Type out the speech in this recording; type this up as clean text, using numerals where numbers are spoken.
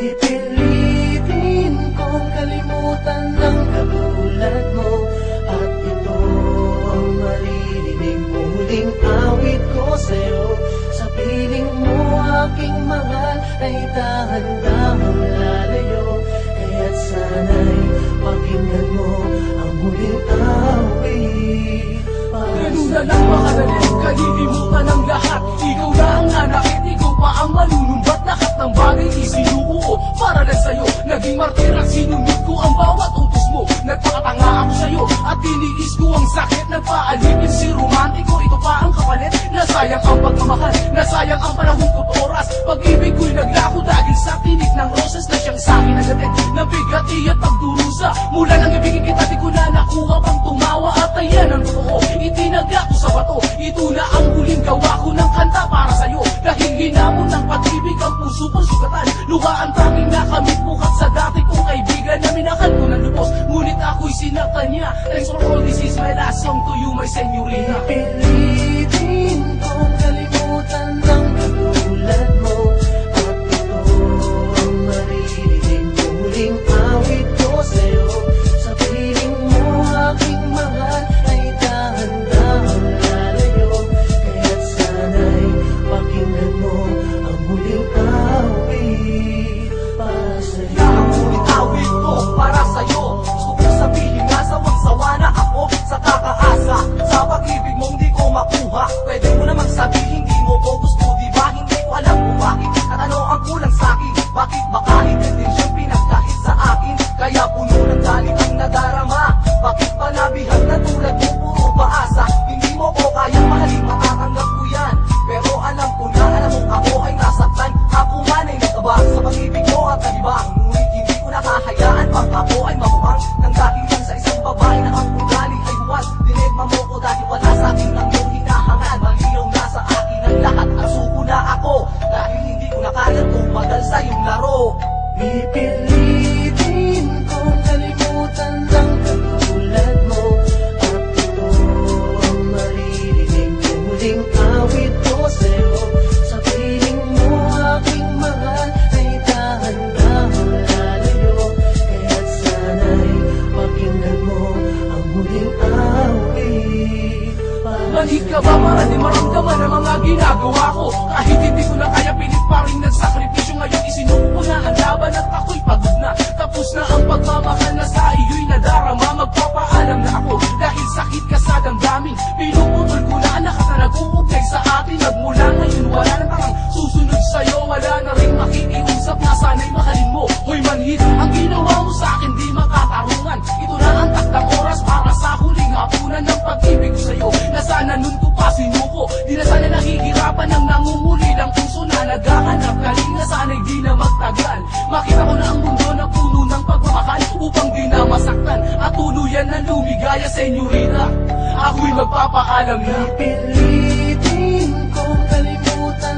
Pipilitin kong kalimutan ng katulad mo, at ito ang maririnig muling awit ko sa'yo. Sa piling mo aking mahal ay dahan-dahang lalayo, kaya't sana'y pakinggan mo ang muling awit. Ganun na lang makadali, kalilimutan ang lahat. Ikaw na ang nanakit, ikaw pa ang malulumbat. Lahat ng bagay isinubuo para lang sa'yo. Naging martir at sinunod ko ang bawat utos mo. Nagpakatanga ako sa'yo at tiniis ko ang sakit. Nagpaalipin si romantiko, ito pa ang kapalit. Nasayang ang pagmamahal, nasayang ang panahon ko't oras. Pag-ibig ko'y naglako dahil sa tinig ng roses na siyang sa'kin nagatid ng bigati at pagdurusa. Mula nang ibigin kita di ko na nakuha pang tumawa, at ayan ang totoo, itinaga ko sa bato. Ito na ang huling gawa ko ng kanta para sa'yo, dahil hinamon ng pag-ibig ang puso kong sugatan. Luha ang tanging nakamit mo kat sa dati kong kaibigan na minahal ko ng lubos, ngunit ako'y sinaktan niya. Thanks for all, this is my last song to you, my señorita. Pipilitin kong kalimutan ng katulad mo, at ito ang maririnig muling awit ko sa'yo. Sa piling mo aking mahal ay dahan-dahang lalayo, kaya't sana'y pakinggan mo ang muling awit para sa'yo. Ang muling awit ko para sa'yo. Gusto kong sabihin na sawang-sawa na ako sa kakaasa. Sa pag-ibig mong di ko makuha, pwede mo namang sabihin di mo ko gusto, di ba? Hindi ko alam kung bakit, at ano ang kulang sa'kin. Bakit ba kahit din siyang pinagkahit sa akin, kaya puno ng galit ang nadarama? Bakit pa nabihag na tulad mo puro paasa? Hindi mo ko kayang mahalin, matatanggap ko yan, pero alam ko na alam mong ako ay nasaktan. Ako man ay nagkaba sa pag-ibig mo at talibang, ngunit hindi ko nakahayaan pang ako ay mamuhang nang dating lang sa isang babae na ang ugali ay huwag. Dinegma mo ko dahil wala sa akin ang iyong hinahangal. Malinaw na sa akin ang lahat, asuko na ako dahil hindi ko na kayang tumagal sa iyong laro. Pipilitin kong kalimutan ng katulad mo, at ito ang maririnig muling awit ko sa'yo. Sa piling mo aking mahal ay dahan-dahang lalayo, kaya't sana'y pakinggan mo ang muling awit para Mali ka ba para di maramdaman ang mga ginagawa ko? Kahit hindi ko na kaya, pilit pa rin nagsakripisyo. Ngayon isinuko ko na ang laban at ako'y pagod na. Tapos na ang pagmamahal na sa iyo'y nadarama. Magpapaalam na ako dahil sakit ka sa damdamin. Pinuputol ko na ang lahat na nag-uugnay sa atin. Nagmula ngayon wala na takang susunod sa'yo. Wala na rin makikiusap na sana'y mahalin mo. Hoy manhid, ang ginawa mo sa akin di makatarungan. Ito na ang takdang oras para sa huling hapunan ng pag-ibig ko sa'yo, na sana nun ko pa sinuko. Di na sana nahihirapan ng nangunguli lang puso na naghahanap kalinga. Sana'y di na magtagal, makita ko na ang mundo na puno ng pagmamahal, upang di na masaktan at tuluyan na lumigaya, señorita. Ako'y magpapaalam na pipilitin kong kalimutan